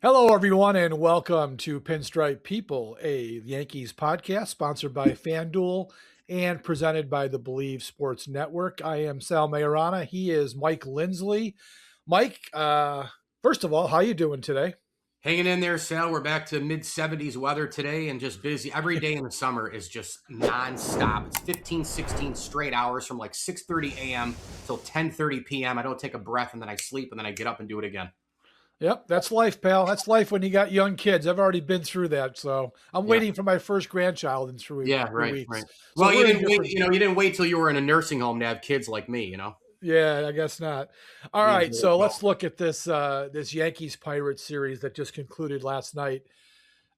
Hello, everyone, and welcome to Pinstripe People, a Yankees podcast sponsored by FanDuel and presented by the Believe Sports Network. I am Sal Majorana. He is Mike Lindsley. Mike, first of all, how you doing today? Hanging in there, Sal. We're back to mid 70s weather today and just busy. Every day in the summer is just nonstop. It's 15, 16 straight hours from like 6:30 a.m. till 10:30 p.m. I don't take a breath and then I sleep and then I get up and do it again. Yep, that's life, pal. That's life when you got young kids. I've already been through that, so I'm Yeah. waiting for my first grandchild in three, Yeah, three right, weeks. right. So Well, you we're in didn't wait, different. you didn't wait till you were in a nursing home to have kids like me. Yeah, I guess not. All You right, enjoy it so both. let's look at this Yankees Pirates series that just concluded last night.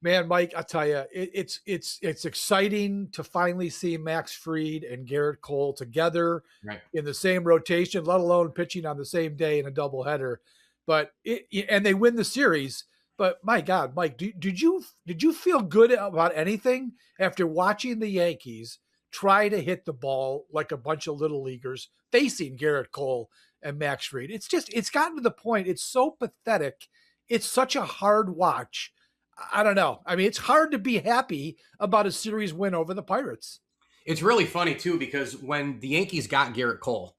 Man, Mike, I tell you, it's exciting to finally see Max Fried and Gerrit Cole together Right. in the same rotation, let alone pitching on the same day in a doubleheader. And they win the series. But my God, Mike, did you feel good about anything after watching the Yankees try to hit the ball like a bunch of little leaguers facing Gerrit Cole and Max Fried? It's gotten to the point. It's so pathetic. It's such a hard watch. I don't know. I mean, it's hard to be happy about a series win over the Pirates. It's really funny too because when the Yankees got Gerrit Cole,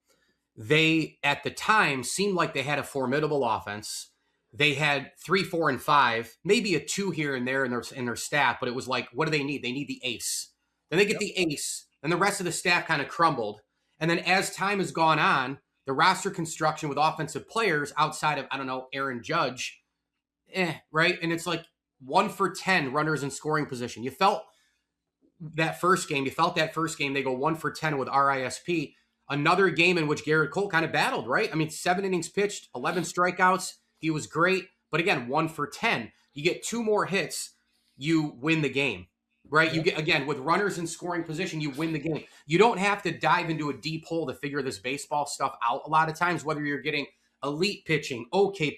they at the time seemed like they had a formidable offense. They had 3, 4, and 5, maybe a 2 here and there in their staff, but it was like, what do they need? They need the ace. Then they get Yep. the ace, and the rest of the staff kind of crumbled. And then as time has gone on, the roster construction with offensive players outside of, I don't know, Aaron Judge, right? And it's like 1 for 10 runners in scoring position. You felt that first game, they go 1 for 10 with RISP. Another game in which Gerrit Cole kind of battled, right? I mean, 7 innings pitched, 11 strikeouts. He was great. But again, 1 for 10. You get 2 more hits, you win the game, right? You Yep. get, again, with runners in scoring position, you win the game. You don't have to dive into a deep hole to figure this baseball stuff out a lot of times, whether you're getting elite pitching, okay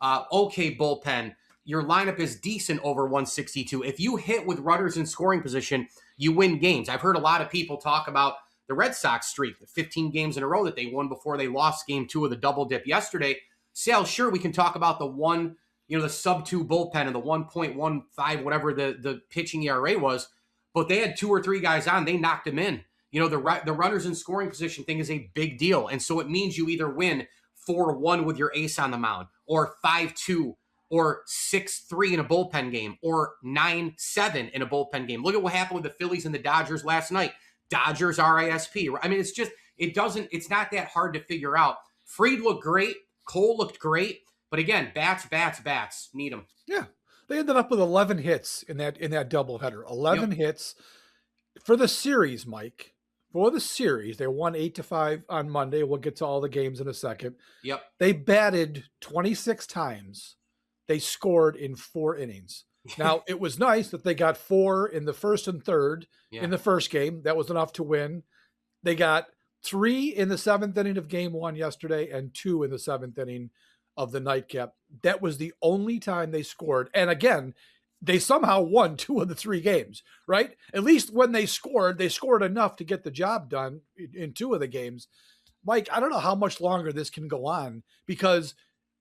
bullpen, your lineup is decent over 162. If you hit with runners in scoring position, you win games. I've heard a lot of people talk about the Red Sox streak, the 15 games in a row that they won before they lost game 2 of the double dip yesterday. Sal, sure, we can talk about the sub 2 bullpen and the 1.15, whatever the pitching ERA was, but they had 2 or 3 guys on. They knocked them in. The runners in scoring position thing is a big deal. And so it means you either win 4-1 with your ace on the mound or 5-2 or 6-3 in a bullpen game or 9-7 in a bullpen game. Look at what happened with the Phillies and the Dodgers last night. Dodgers RISP. I mean, it's not that hard to figure out. Fried looked great. Cole looked great. But again, bats. Need them. Yeah. They ended up with 11 hits in that doubleheader. 11 Yep. hits for the series, Mike. For the series, they won 8-5 on Monday. We'll get to all the games in a second. Yep. They batted 26 times. They scored in 4 innings. Now, it was nice that they got 4 in the first and third Yeah. in the first game. That was enough to win. They got 3 in the 7th inning of game 1 yesterday and 2 in the 7th inning of the nightcap. That was the only time they scored. And again, they somehow won 2 of the 3 games, right? At least when they scored enough to get the job done in 2 of the games. Mike, I don't know how much longer this can go on because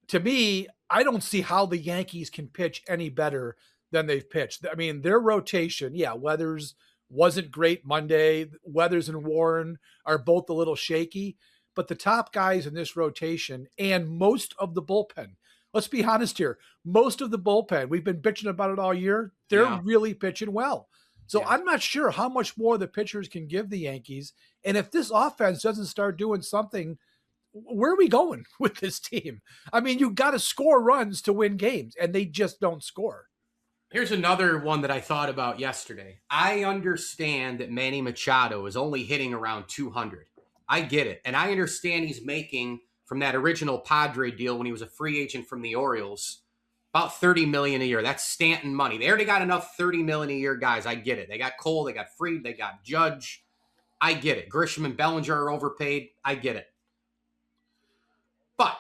to me, I don't see how the Yankees can pitch any better than they've pitched. I mean, their rotation, yeah, Weathers wasn't great Monday. Weathers and Warren are both a little shaky, but the top guys in this rotation and most of the bullpen, let's be honest here, most of the bullpen, we've been bitching about it all year, they're Yeah. really pitching well. So Yeah. I'm not sure how much more the pitchers can give the Yankees. And if this offense doesn't start doing something, where are we going with this team? I mean, you got to score runs to win games, and they just don't score. Here's another one that I thought about yesterday. I understand that Manny Machado is only hitting around 200. I get it. And I understand he's making from that original Padre deal when he was a free agent from the Orioles about $30 million a year. That's Stanton money. They already got enough $30 million a year guys. I get it. They got Cole, they got Fried, they got Judge. I get it. Grisham and Bellinger are overpaid. I get it. But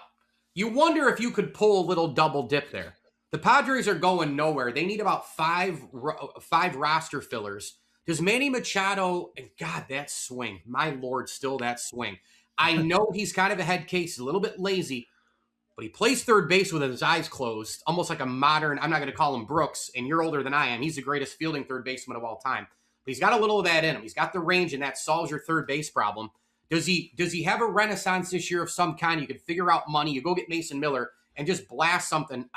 you wonder if you could pull a little double dip there. The Padres are going nowhere. They need about five roster fillers. Does Manny Machado, God, that swing, my Lord, still that swing. I know he's kind of a head case, a little bit lazy, but he plays third base with his eyes closed, almost like a modern, I'm not going to call him Brooks, and you're older than I am. He's the greatest fielding third baseman of all time. But he's got a little of that in him. He's got the range, and that solves your third base problem. Does he have a renaissance this year of some kind? You could figure out money. You go get Mason Miller and just blast something,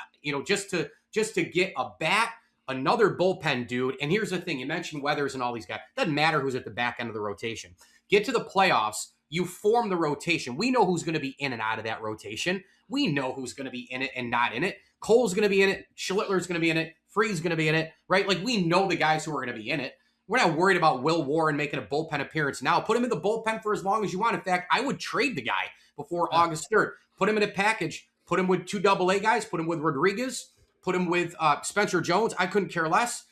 just to get a bat, another bullpen dude. And here's the thing. You mentioned Weathers and all these guys. Doesn't matter who's at the back end of the rotation. Get to the playoffs. You form the rotation. We know who's going to be in and out of that rotation. We know who's going to be in it and not in it. Cole's going to be in it. Schlittler's going to be in it. Free's going to be in it, right? Like, we know the guys who are going to be in it. We're not worried about Will Warren making a bullpen appearance now. Put him in the bullpen for as long as you want. In fact, I would trade the guy before August 3rd. Put him in a package. Put him with 2 AA guys. Put him with Rodriguez. Put him with Spencer Jones. I couldn't care less.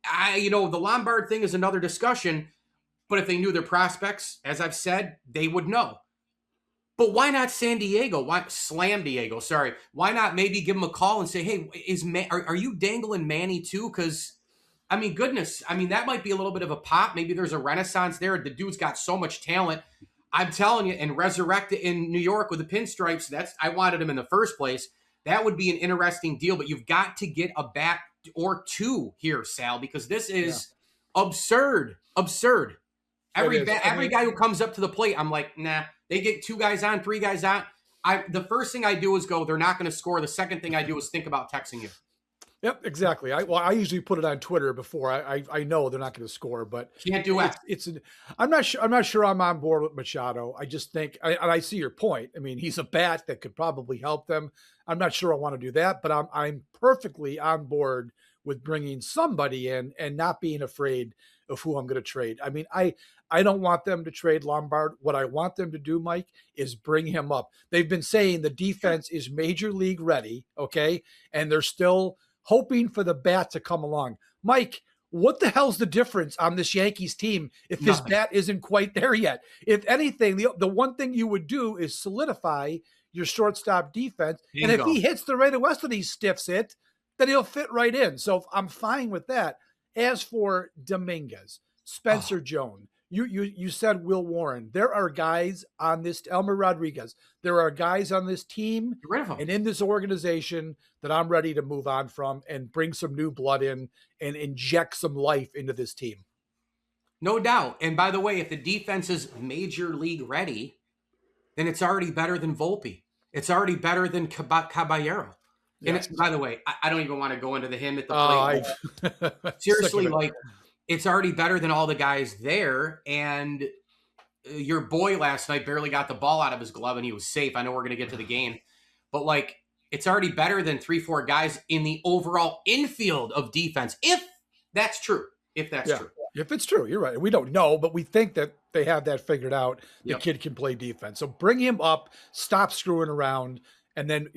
The Lombard thing is another discussion. But if they knew their prospects, as I've said, they would know. But why not San Diego? Why Slam Diego? Sorry. Why not maybe give him a call and say, hey, are you dangling Manny too? Because, goodness. That might be a little bit of a pop. Maybe there's a renaissance there. The dude's got so much talent. I'm telling you, and resurrect it in New York with the pinstripes. I wanted him in the first place. That would be an interesting deal. But you've got to get a bat or 2 here, Sal, because this is absurd. Absurd. Every guy who comes up to the plate, I'm like, nah. They get 2 guys on, 3 guys on. The first thing I do is go, they're not going to score. The second thing I do is think about texting you. Yep, exactly. I usually put it on Twitter before I know they're not going to score, but can't do it. I'm not sure I'm on board with Machado. I just think, and I see your point. He's a bat that could probably help them. I'm not sure I want to do that, but I'm perfectly on board with bringing somebody in and not being afraid of who I'm going to trade. I don't want them to trade Lombard. What I want them to do, Mike, is bring him up. They've been saying the defense is major league ready, okay? And they're still hoping for the bat to come along. Mike, what the hell's the difference on this Yankees team if his bat isn't quite there yet? If anything, the one thing you would do is solidify your shortstop defense. And if he hits the right of West and he stiffs it, then he'll fit right in. So I'm fine with that. As for Dominguez, Spencer Jones, you said Will Warren. There are guys on this, Elmer Rodriguez. There are guys on this team and in this organization that I'm ready to move on from and bring some new blood in and inject some life into this team. No doubt. And by the way, if the defense is major league ready, then it's already better than Volpe. It's already better than Caballero. And it's, by the way, I don't even want to go into the him at the plate. Seriously, it's already better than all the guys there. And your boy last night barely got the ball out of his glove and he was safe. I know we're going to get to the game. But, it's already better than 3-4 guys in the overall infield of defense, if that's true. If that's true. If it's true, you're right. We don't know, but we think that they have that figured out. The kid can play defense. So bring him up, stop screwing around, and then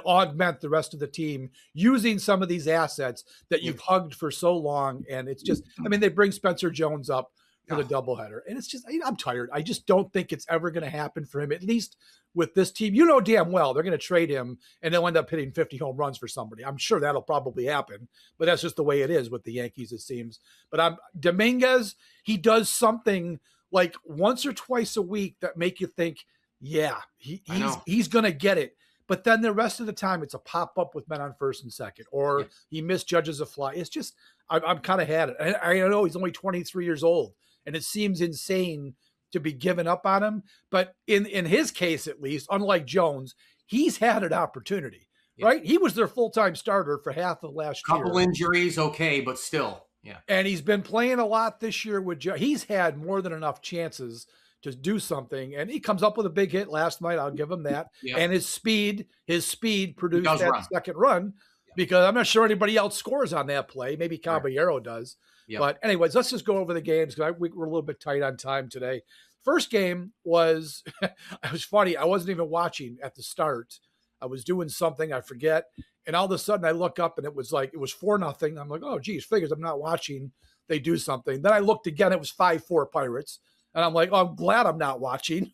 augment the rest of the team using some of these assets that you've hugged for so long. And it's just, they bring Spencer Jones up for the doubleheader. And it's just, I'm tired. I just don't think it's ever going to happen for him, at least with this team. You know damn well they're going to trade him and they'll end up hitting 50 home runs for somebody. I'm sure that'll probably happen, but that's just the way it is with the Yankees, it seems. But Dominguez, he does something like once or twice a week that make you think, he's going to get it. But then the rest of the time, it's a pop-up with men on first and second, or he misjudges a fly. It's just, I'm kind of had it. I know he's only 23 years old, and it seems insane to be giving up on him. But in his case, at least, unlike Jones, he's had an opportunity, right? He was their full-time starter for half of last year. Couple injuries, okay, but still, And he's been playing a lot this year with Jones. He's had more than enough chances to do something, and he comes up with a big hit last night. I'll give him that. And his speed produced that second run because I'm not sure anybody else scores on that play. Maybe Caballero does. But anyways, let's just go over the games because we're a little bit tight on time today. First game was, it was funny. I wasn't even watching at the start. I was doing something, I forget. And all of a sudden I look up and it was 4-0. I'm like, oh geez, figures I'm not watching. They do something. Then I looked again. It was 5-4 Pirates. And I'm like, oh, I'm glad I'm not watching,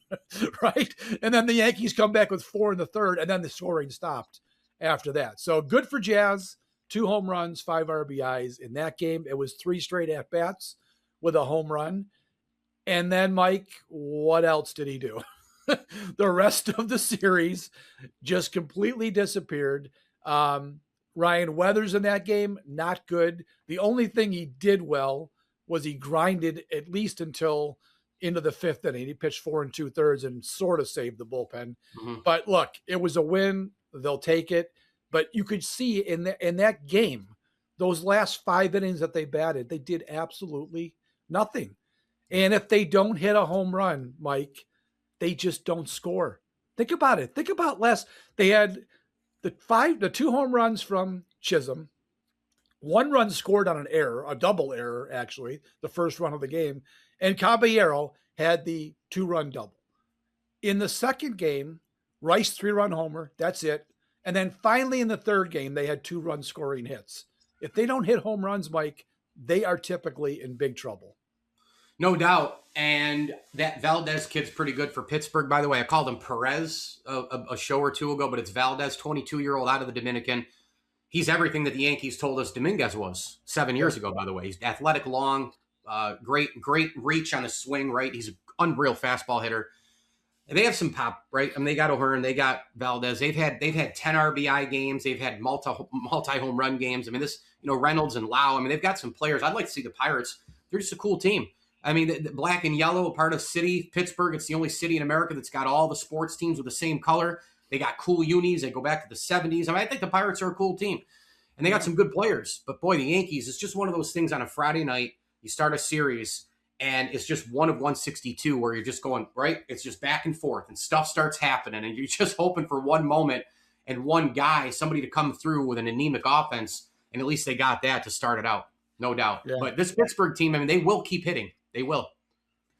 right? And then the Yankees come back with 4 in the third, and then the scoring stopped after that. So good for Jazz, 2 home runs, 5 RBIs in that game. It was 3 straight at-bats with a home run. And then, Mike, what else did he do? the rest of the series just completely disappeared. Ryan Weathers in that game, not good. The only thing he did well was he grinded at least until into the fifth inning. He pitched 4 2/3 and sort of saved the bullpen. Mm-hmm. But look, it was a win. They'll take it. But you could see in that game, those last 5 innings that they batted, they did absolutely nothing. And if they don't hit a home run, Mike, they just don't score. Think about it. Think about they had the 2 home runs from Chisholm, 1 run scored on an error, a double error, actually, the first run of the game, and Caballero had the 2-run double. In the second game, Rice 3-run homer, that's it. And then finally in the third game, they had 2-run scoring hits. If they don't hit home runs, Mike, they are typically in big trouble. No doubt. And that Valdez kid's pretty good for Pittsburgh, by the way. I called him Perez a show or two ago, but it's Valdez, 22-year-old out of the Dominican. He's everything that the Yankees told us Dominguez was 7 years ago, by the way. He's athletic, long, great reach on the swing, right? He's an unreal fastball hitter. And they have some pop, right? I mean, they got O'Hearn, they got Valdez. They've had 10 RBI games. They've had multi home run games. I mean, Reynolds and Lau. I mean, they've got some players. I'd like to see the Pirates. They're just a cool team. I mean, the black and yellow, a part of city, Pittsburgh. It's the only city in America that's got all the sports teams with the same color. They got cool unis. They go back to the 70s. I mean, I think the Pirates are a cool team. And they got some good players. But, boy, the Yankees, it's just one of those things on a Friday night. You start a series, and it's just 1 of 162 where you're just going, right? It's just back and forth, and stuff starts happening. And you're just hoping for one moment and one guy, somebody to come through with an anemic offense. And at least they got that to start it out, no doubt. Yeah. But this Pittsburgh team, I mean, they will keep hitting. They will.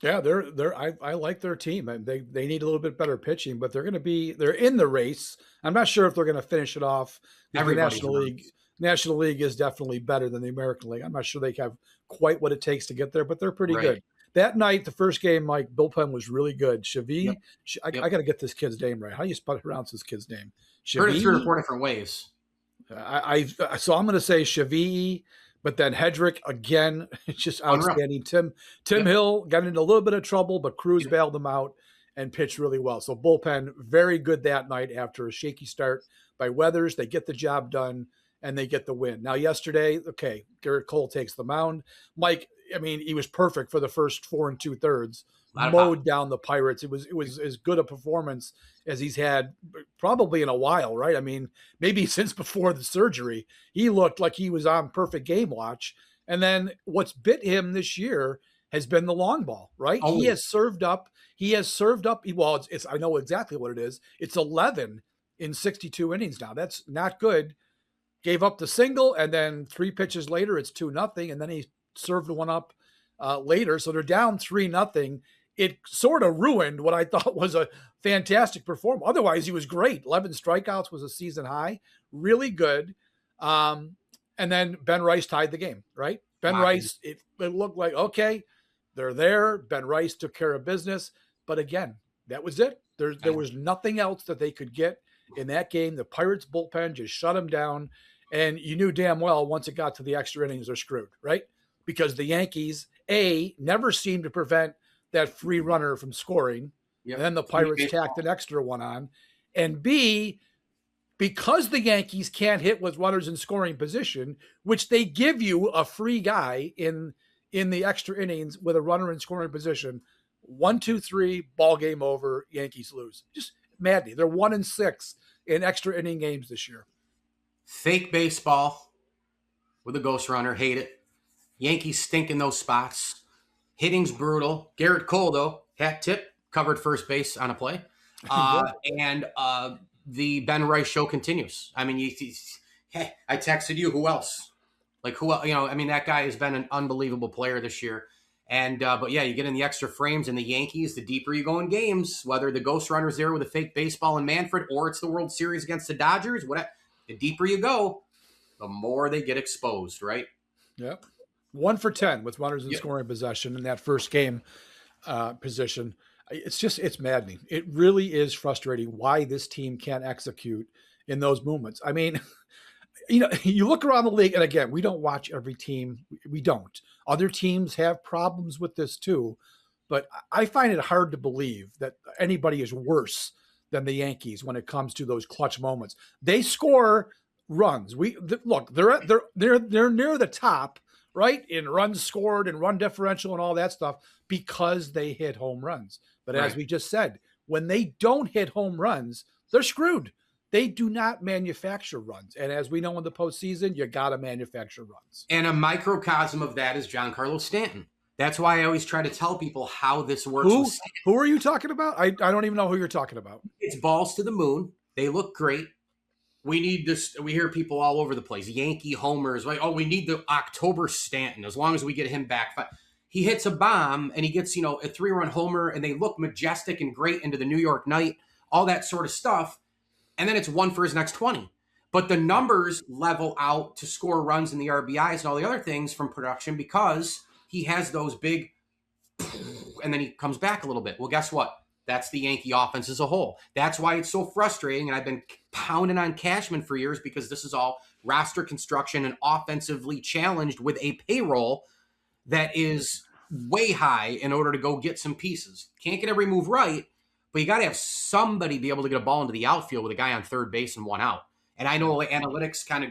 Yeah, I like their team. They need a little bit better pitching, but they're in the race. I'm not sure if they're going to finish it off. The National League is definitely better than the American League. I'm not sure they have quite what it takes to get there, but they're pretty good. That night, the first game, Mike, bullpen was really good. Shavi, I got to get this kid's name right. How do you pronounce this kid's name? Heard it 3 or 4 different ways. So I'm going to say Shavi, but then Hedrick again, it's just outstanding. Tim Hill got into a little bit of trouble, but Cruz bailed him out and pitched really well. So bullpen very good that night after a shaky start by Weathers. They get the job done and they get the win. Now yesterday, okay, Gerrit Cole takes the mound. Mike, I mean, he was perfect for the first 4 2/3. Mowed down the Pirates. It was as good a performance as he's had probably in a while, right? I mean, maybe since before the surgery. He looked like he was on perfect game watch. And then what's bit him this year has been the long ball, right? Oh. He has served up. Well, it's I know exactly what it is. It's 11 in 62 innings now. That's not good. Gave up the single, and then 3 pitches later, it's 2-0, and then he served one up later. So they're down 3-0. It sort of ruined what I thought was a fantastic performance. Otherwise, he was great. 11 strikeouts was a season high. Really good. And then Ben Rice tied the game, right? Ben Rice, it looked like, okay, they're there. Ben Rice took care of business. But again, that was it. There was nothing else that they could get in that game. The Pirates bullpen just shut them down. And you knew damn well once it got to the extra innings, they're screwed, right? Because the Yankees, A, never seemed to prevent that free runner from scoring. Yep. And then the Pirates tacked an extra one on. And B, because the Yankees can't hit with runners in scoring position, which they give you a free guy in the extra innings with a runner in scoring position, 1, 2, 3, ball game over, Yankees lose. Just maddening. They're 1-6 in extra inning games this year. Fake baseball with a ghost runner. Hate it. Yankees stink in those spots. Hitting's brutal. Gerrit Cole, though, hat tip, covered first base on a play. And the Ben Rice show continues. I mean, I texted you. Who else? Like, who else? I mean, that guy has been an unbelievable player this year. And but yeah, you get in the extra frames and the Yankees, the deeper you go in games, whether the ghost runner's there with a fake baseball in Manfred or it's the World Series against the Dodgers, whatever, the deeper you go, the more they get exposed, right? Yep. 1 for 10 with runners in scoring possession in that first game position. It's maddening. It really is frustrating why this team can't execute in those moments. I mean, you look around the league, and again, we don't watch every team. We don't. Other teams have problems with this too. but I find it hard to believe that anybody is worse than the Yankees when it comes to those clutch moments. They score runs. Look, they're near the top, right, in runs scored and run differential and all that stuff because they hit home runs. But as we just said, when they don't hit home runs, they're screwed. They do not manufacture runs. And as we know in the postseason, you got to manufacture runs. And a microcosm of that is Giancarlo Stanton. That's why I always try to tell people how this works. Who are you talking about? I don't even know who you're talking about. It's balls to the moon. They look great. We need this. We hear people all over the place. Yankee homers. Like, oh, we need the October Stanton. As long as we get him back. He hits a bomb and he gets, a 3-run homer, and they look majestic and great into the New York night, all that sort of stuff. And then it's 1 for his next 20. But the numbers level out to score runs in the RBIs and all the other things from production because he has those big, and then he comes back a little bit. Well, guess what? That's the Yankee offense as a whole. That's why it's so frustrating. And I've been pounding on Cashman for years because this is all roster construction and offensively challenged with a payroll that is way high in order to go get some pieces. Can't get every move right, but you got to have somebody be able to get a ball into the outfield with a guy on third base and one out. And I know analytics kind of,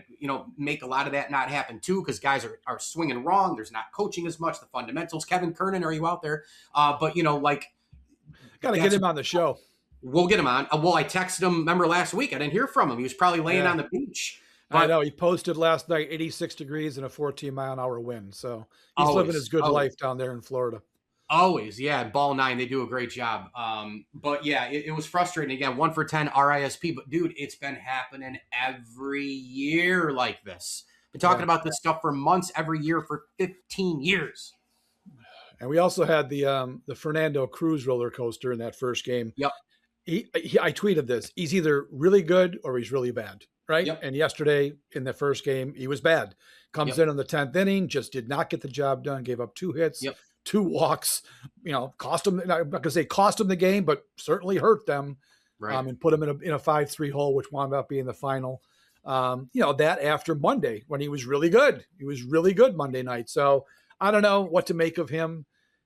make a lot of that not happen too because guys are swinging wrong. There's not coaching as much. The fundamentals. Kevin Kernan, are you out there? But, got to get him on the show. We'll get him on. Well, I texted him, remember last week? I didn't hear from him. He was probably laying on the beach. But I know. He posted last night 86 degrees and a 14-mile-an-hour wind. So he's living his good life down there in Florida. Always, yeah. Ball 9, they do a great job. But yeah, it was frustrating. Again, 1 for 10 RISP. But dude, it's been happening every year like this. Been talking about this stuff for months, every year for 15 years. And we also had the Fernando Cruz roller coaster in that first game. Yep. I tweeted this. He's either really good or he's really bad, right? Yep. And yesterday in the first game, he was bad. Comes in the 10th inning, just did not get the job done. Gave up 2 hits. Yep. 2 walks, cost them. I'm not going to say cost them the game, but certainly hurt them, and put them in a 5-3 hole, which wound up being the final. That after Monday when he was really good. He was really good Monday night. So I don't know what to make of him.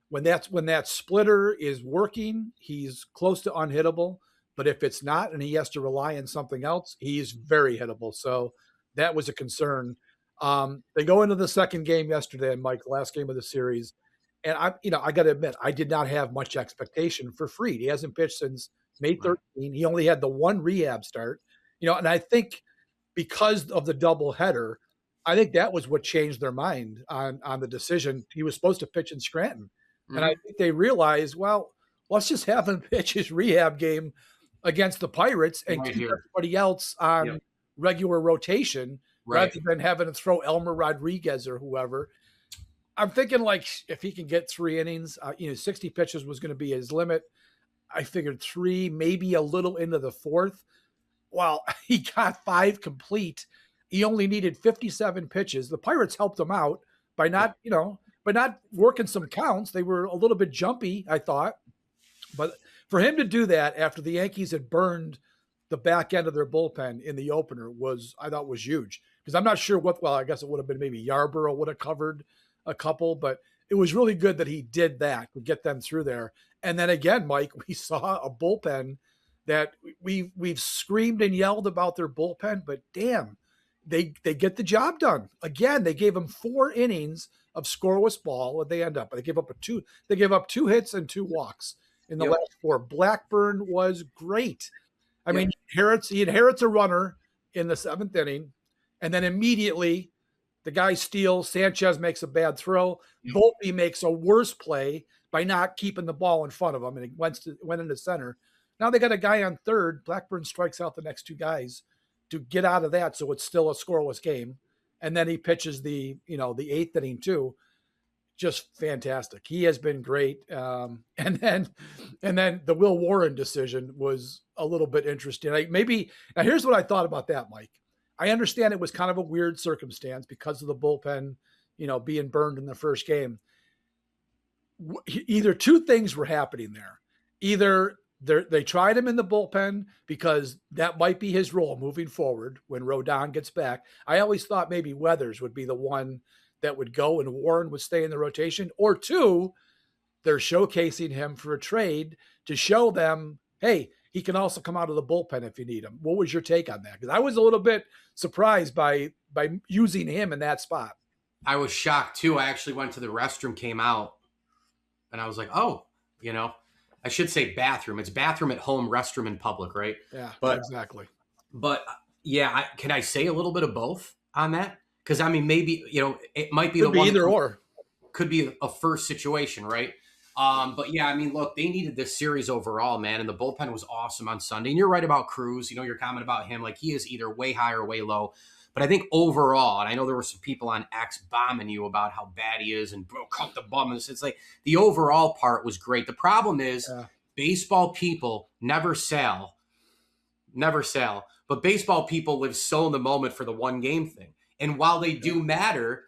When that splitter is working, he's close to unhittable. But if it's not, and he has to rely on something else, he's very hittable. So that was a concern. They go into the second game yesterday, Mike, last game of the series. And I got to admit, I did not have much expectation for Fried. He hasn't pitched since May 13. He only had the 1 rehab start, and I think because of the doubleheader, I think that was what changed their mind on the decision. He was supposed to pitch in Scranton. And I think they realized, well, let's just have him pitch his rehab game against the Pirates and keep everybody else on regular rotation rather than having to throw Elmer Rodriguez or whoever. I'm thinking if he can get 3 innings, 60 pitches was going to be his limit. I figured 3, maybe a little into the 4th. Well, he got 5 complete. He only needed 57 pitches. The Pirates helped him out by not working some counts. They were a little bit jumpy, I thought. But for him to do that after the Yankees had burned the back end of their bullpen in the opener I thought was huge. Because I'm not sure I guess it would have been maybe Yarborough would have covered a couple, but it was really good that he did that to get them through there. And then again, Mike, we saw a bullpen that we've screamed and yelled about their bullpen, but damn, they get the job done. Again, they gave them 4 innings of scoreless ball, and they end up. They gave up 2 hits and 2 walks in the last 4. Blackburn was great. I mean, he inherits a runner in the 7th inning, and then immediately the guy steals. Sanchez makes a bad throw. Volpe makes a worse play by not keeping the ball in front of him, and it went into center. Now they got a guy on third. Blackburn strikes out the next 2 guys to get out of that, so it's still a scoreless game. And then he pitches the 8th inning too. Just fantastic. He has been great. And then the Will Warren decision was a little bit interesting. Now here's what I thought about that, Mike. I understand it was kind of a weird circumstance because of the bullpen, being burned in the first game. Either 2 things were happening there. Either they tried him in the bullpen because that might be his role moving forward when Rodon gets back. I always thought maybe Weathers would be the one that would go and Warren would stay in the rotation. Or 2, they're showcasing him for a trade to show them, hey, he can also come out of the bullpen if you need him. What was your take on that? Because I was a little bit surprised by using him in that spot. I was shocked too. I actually went to the restroom, came out, and I was like, oh, I should say bathroom. It's bathroom at home, restroom in public, right? Yeah, But exactly. But yeah, can I say a little bit of both on that? Because I mean, maybe it might be Could the be one either that or. could be a first situation, right? But yeah, I mean, look, they needed this series overall, man, and the bullpen was awesome on Sunday. And you're right about Cruz. Your comment about him, like he is either way high or way low. But I think overall, and I know there were some people on X bombing you about how bad he is and bro, cut the bum. It's like the overall part was great. The problem is baseball people never sell. But baseball people live so in the moment for the one game thing. And while they do matter,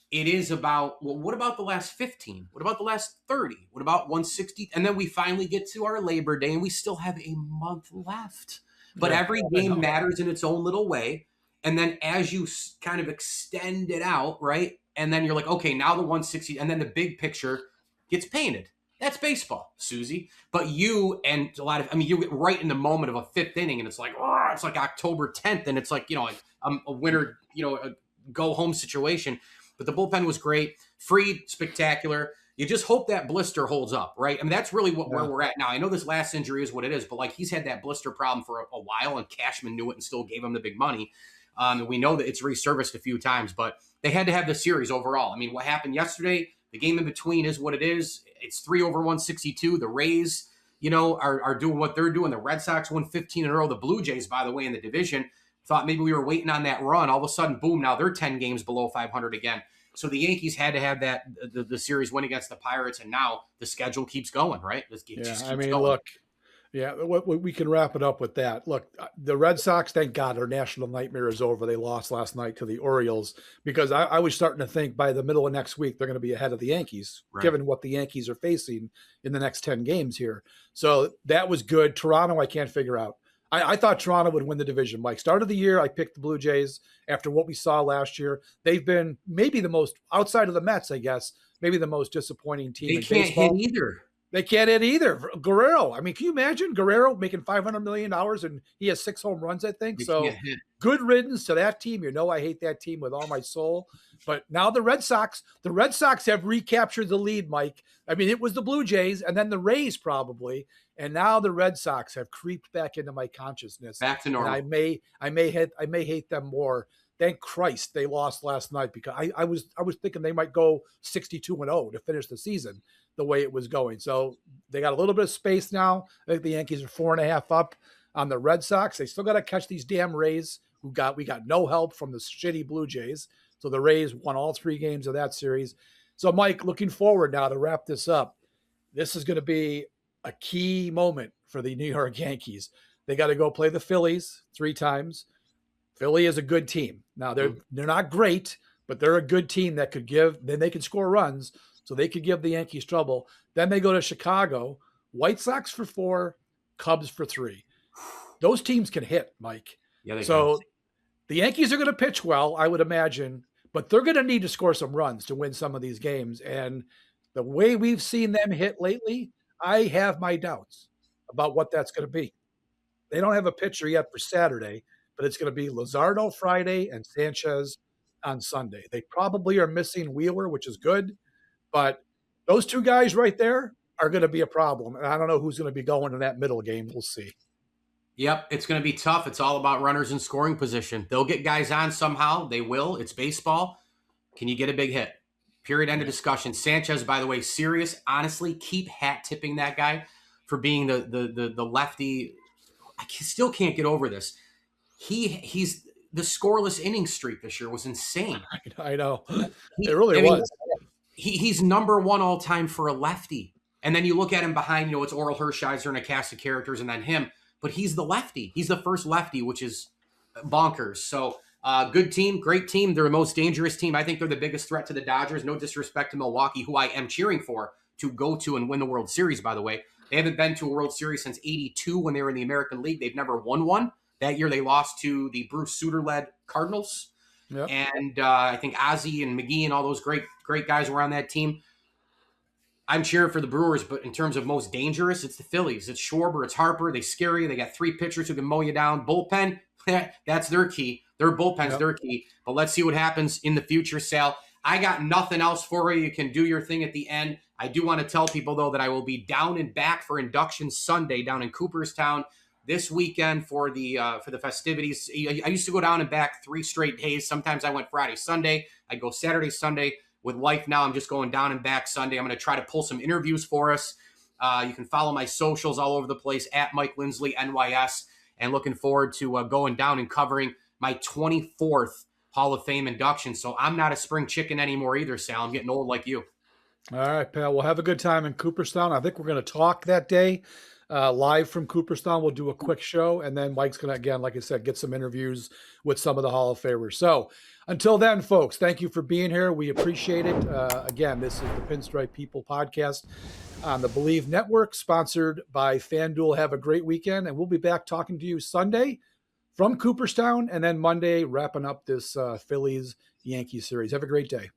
it is about, well, what about the last 15? What about the last 30? What about 160? And then we finally get to our Labor Day and we still have a month left. But every game matters in its own little way. And then as you kind of extend it out, right? And then you're like, okay, now the 160, and then the big picture gets painted. That's baseball, Susie. But you and you get right in the moment of a fifth inning, and it's like, oh, it's like October 10th, and it's like, a winner, a go home situation. But the bullpen was great, Fried spectacular. You just hope that blister holds up, right? I mean, that's really where we're at now. I know this last injury is what it is, but like he's had that blister problem for a while, and Cashman knew it and still gave him the big money. And we know that it's resurfaced a few times, but they had to have the series overall. I mean, what happened yesterday? The game in between is what it is. It's 3/162. The Rays, are doing what they're doing. The Red Sox won 15 in a row. The Blue Jays, by the way, in the division, thought maybe we were waiting on that run. All of a sudden, boom, now they're 10 games below 500 again. So the Yankees had to have that the series win against the Pirates, and now the schedule keeps going, right? Look, we can wrap it up with that. Look, the Red Sox, thank God, their national nightmare is over. They lost last night to the Orioles because I was starting to think by the middle of next week they're going to be ahead of the Yankees, given what the Yankees are facing in the next 10 games here. So that was good. Toronto, I can't figure out. I thought Toronto would win the division. Mike, start of the year, I picked the Blue Jays after what we saw last year. They've been maybe the most, outside of the Mets, I guess, maybe the most disappointing team in baseball. They can't hit either. They can't hit either. Guerrero. I mean, can you imagine Guerrero making $500 million and he has 6 home runs, I think? So good riddance to that team. I hate that team with all my soul. But now the Red Sox have recaptured the lead, Mike. I mean, it was the Blue Jays and then the Rays probably. And now the Red Sox have creeped back into my consciousness. Back to normal. And I may hate them more. Thank Christ they lost last night because I was thinking they might go 62-0 to finish the season the way it was going. So they got a little bit of space now. I think the Yankees are 4.5 up on the Red Sox. They still got to catch these damn Rays we got no help from the shitty Blue Jays. So the Rays won all 3 games of that series. So Mike, looking forward now to wrap this up, this is going to be a key moment for the New York Yankees. They got to go play the Phillies 3 times. Philly is a good team. Now they're not great, but they're a good team that then they could score runs. So they could give the Yankees trouble. Then they go to Chicago, White Sox for 4, Cubs for 3. Those teams can hit, Mike. Yeah, they so can. The Yankees are going to pitch well, I would imagine, but they're going to need to score some runs to win some of these games. And the way we've seen them hit lately, I have my doubts about what that's going to be. They don't have a pitcher yet for Saturday, but it's going to be Luzardo Friday and Sanchez on Sunday. They probably are missing Wheeler, which is good. But those 2 guys right there are going to be a problem. And I don't know who's going to be going in that middle game. We'll see. Yep, it's going to be tough. It's all about runners in scoring position. They'll get guys on somehow. They will. It's baseball. Can you get a big hit? Period. End of discussion. Sanchez, by the way, serious. Honestly, keep hat tipping that guy for being the lefty. I still can't get over this. He's the scoreless inning streak this year was insane. I know. It really was. He's number 1 all time for a lefty. And then you look at him behind, it's Oral Hershiser and a cast of characters and then him. But he's the lefty. He's the first lefty, which is bonkers. So good team, great team. They're the most dangerous team. I think they're the biggest threat to the Dodgers. No disrespect to Milwaukee, who I am cheering for to go to and win the World Series, by the way. They haven't been to a World Series since 82 when they were in the American League. They've never won one. That year they lost to the Bruce Sutter-led Cardinals. Yep. And I think Ozzie and McGee and all those great guys were on that team. I'm cheering for the Brewers, but in terms of most dangerous, it's the Phillies. It's Schwarber, it's Harper. They scare you. They got 3 pitchers who can mow you down. Bullpen, that's their key. Their bullpen's Yep. their key. But let's see what happens in the future, Sal. I got nothing else for you. You can do your thing at the end. I do want to tell people, though, that I will be down and back for Induction Sunday down in Cooperstown this weekend for the festivities. I used to go down and back 3 straight days. Sometimes I went Friday, Sunday. I'd go Saturday, Sunday. With wife now, I'm just going down and back Sunday. I'm going to try to pull some interviews for us. You can follow my socials all over the place at Mike Lindsley NYS, and looking forward to going down and covering my 24th Hall of Fame induction. So I'm not a spring chicken anymore either, Sal. I'm getting old like you. All right, pal. We'll have a good time in Cooperstown. I think we're going to talk that day live from Cooperstown. We'll do a quick show, and then Mike's going to, again, like I said, get some interviews with some of the Hall of Famers. So until then, folks, thank you for being here. We appreciate it. Again, this is the Pinstripe People podcast on the Believe Network, sponsored by FanDuel. Have a great weekend, and we'll be back talking to you Sunday from Cooperstown, and then Monday wrapping up this Phillies-Yankees series. Have a great day.